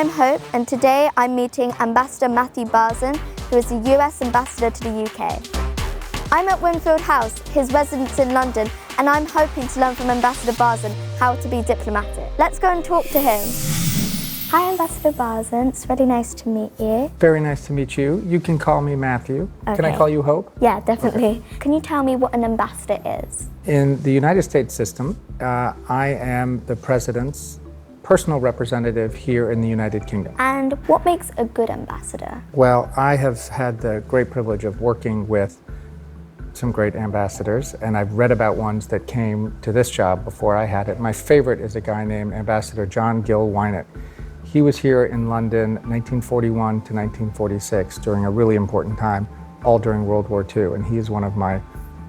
I'm Hope, and today I'm meeting Ambassador Matthew Barzun, who is the US Ambassador to the UK. I'm at Winfield House, his residence in London, and I'm hoping to learn from Ambassador Barzun how to be diplomatic. Let's go and talk to him. Hi, Ambassador Barzun. It's really nice to meet you. Very nice to meet you. You can call me Matthew. Okay. Can I call you Hope? Yeah, definitely. Okay. Can you tell me what an ambassador is? In the United States system, I am the President's personal representative here in the United Kingdom. And what makes a good ambassador? Well, I have had the great privilege of working with some great ambassadors, and I've read about ones that came to this job before I had it. My favorite is a guy named Ambassador John Gill Wynett. He was here in London 1941 to 1946 during a really important time, all during World War II, and he is one of my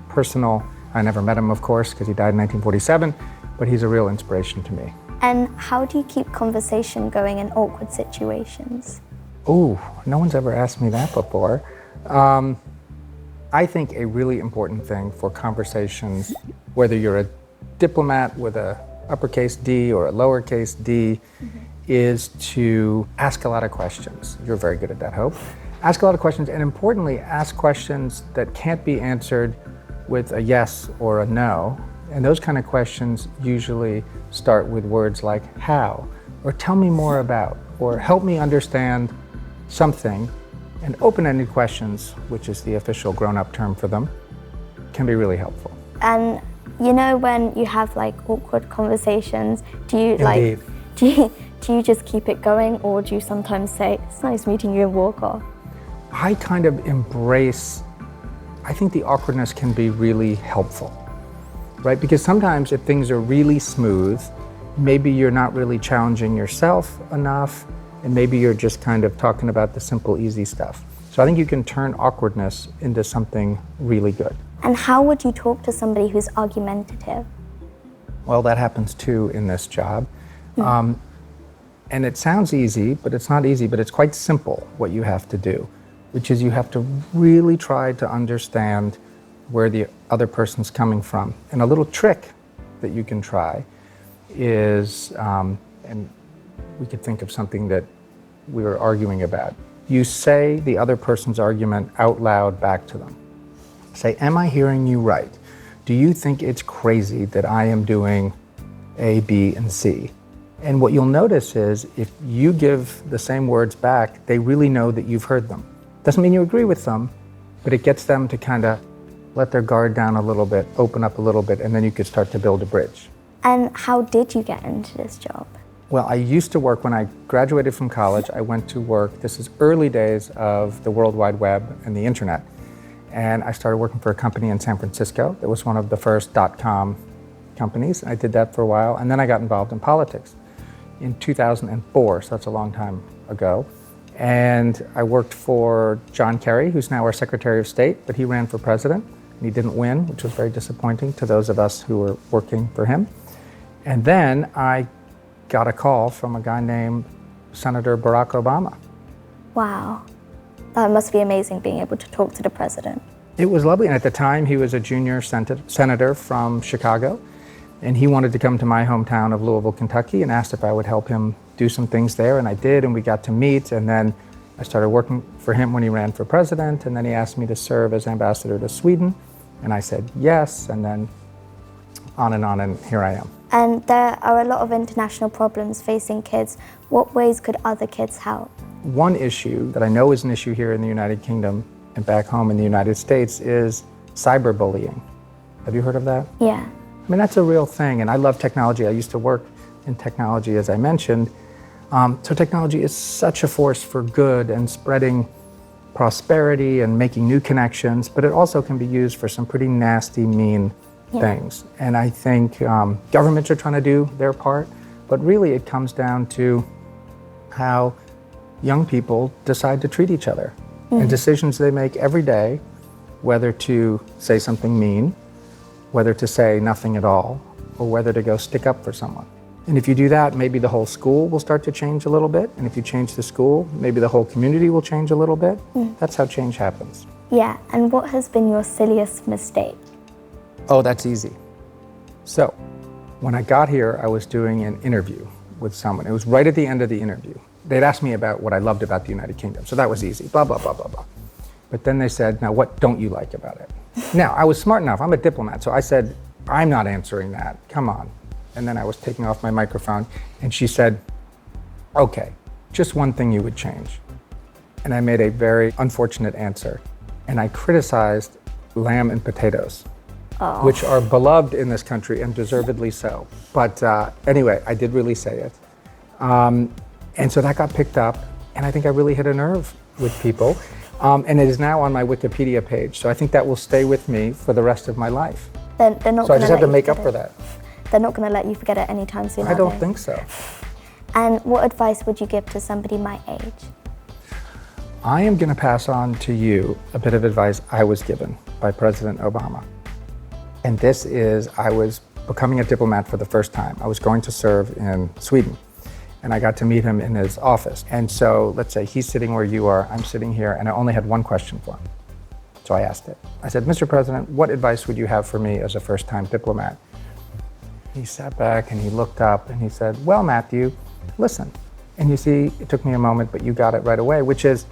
personal, I never met him of course because he died in 1947, but he's a real inspiration to me. And how do you keep conversation going in awkward situations? Oh, no one's ever asked me that before. I think a really important thing for conversations, whether you're a diplomat with a uppercase D or a lowercase d, is to ask a lot of questions. You're very good at that, Hope. Ask a lot of questions, and importantly, ask questions that can't be answered with a yes or a no. And those kind of questions usually start with words like how, or tell me more about, or help me understand something. And open-ended questions, which is the official grown-up term for them, can be really helpful. And you know when you have like awkward conversations, do you Indeed. do you just keep it going, or do you sometimes say, it's nice meeting you and walk off? I kind of embrace, I think the awkwardness can be really helpful, right? Because sometimes if things are really smooth, maybe you're not really challenging yourself enough, and maybe you're just kind of talking about the simple, easy stuff. So I think you can turn awkwardness into something really good. And how would you talk to somebody who's argumentative? Well, that happens too in this job. And it sounds easy, but it's not easy, but it's quite simple what you have to do, which is you have to really try to understand where the other person's coming from. And a little trick that you can try is, and we could think of something that we were arguing about. You say the other person's argument out loud back to them. Say, am I hearing you right? Do you think it's crazy that I am doing A, B, and C? And what you'll notice is if you give the same words back, they really know that you've heard them. Doesn't mean you agree with them, but it gets them to kind of let their guard down a little bit, open up a little bit, and then you could start to build a bridge. And how did you get into this job? Well, I used to work, when I graduated from college, I went to work, this is early days of the World Wide Web and the internet. And I started working for a company in San Francisco that was one of the first .com companies. I did that for a while, and then I got involved in politics in 2004, so that's a long time ago. And I worked for John Kerry, who's now our Secretary of State, but he ran for president, and he didn't win, which was very disappointing to those of us who were working for him. And then I got a call from a guy named Senator Barack Obama. Wow, that must be amazing being able to talk to the president. It was lovely, and at the time he was a junior senator from Chicago, and he wanted to come to my hometown of Louisville, Kentucky, and asked if I would help him do some things there, and I did, and we got to meet, and then I started working for him when he ran for president, and then he asked me to serve as ambassador to Sweden, and I said yes, and then on, and here I am. And there are a lot of international problems facing kids. What ways could other kids help? One issue that I know is an issue here in the United Kingdom and back home in the United States is cyberbullying. Have you heard of that? Yeah. I mean, that's a real thing, and I love technology. I used to work in technology, as I mentioned. So technology is such a force for good and spreading prosperity and making new connections, but it also can be used for some pretty nasty, mean things. And I think governments are trying to do their part, but really it comes down to how young people decide to treat each other and decisions they make every day, whether to say something mean, whether to say nothing at all, or whether to go stick up for someone. And if you do that, maybe the whole school will start to change a little bit. And if you change the school, maybe the whole community will change a little bit. That's how change happens. Yeah, and what has been your silliest mistake? Oh, that's easy. So, when I got here, I was doing an interview with someone. It was right at the end of the interview. they'd asked me about what I loved about the United Kingdom, so that was easy, blah, blah, blah, blah, blah. But then they said, now what don't you like about it? Now, I was smart enough, I'm a diplomat, so I said, I'm not answering that, come on. And then I was taking off my microphone, and she said, okay, just one thing you would change. And I made a very unfortunate answer, and I criticized lamb and potatoes, which are beloved in this country and deservedly so. But anyway, I did really say it. And so that got picked up, and I think I really hit a nerve with people. And it is now on my Wikipedia page, so I think that will stay with me for the rest of my life. They're not So I just have to let you make up forget for it. that. They're not going to let you forget it anytime soon, I are don't they? think so. And what advice would you give to somebody my age? I am going to pass on to you a bit of advice I was given by President Obama. And this is, I was becoming a diplomat for the first time. I was going to serve in Sweden, and I got to meet him in his office. And so let's say he's sitting where you are, I'm sitting here, and I only had one question for him. So I asked it. I said, Mr. President, what advice would you have for me as a first-time diplomat? He sat back and he looked up and he said, well, Matthew, listen. And you see, it took me a moment, but you got it right away, which is,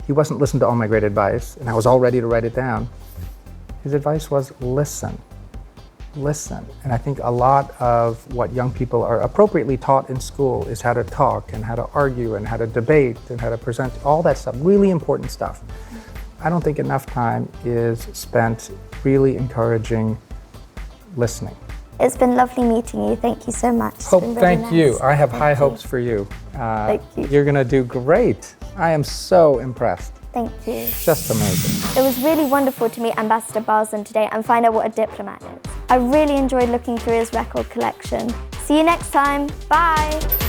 he wasn't listening to all my great advice, and I was all ready to write it down. His advice was listen. Listen. And I think a lot of what young people are appropriately taught in school is how to talk and how to argue and how to debate and how to present, all that stuff, really important stuff. I don't think enough time is spent really encouraging listening. It's been lovely meeting you. Thank you so much. It's Oh, been really thank nice. you. I have Thank high you. hopes for you. Thank you. You're going to do great. I am so impressed. Thank you. Just amazing. It was really wonderful to meet Ambassador Barzun today and find out what a diplomat is. I really enjoyed looking through his record collection. See you next time. Bye.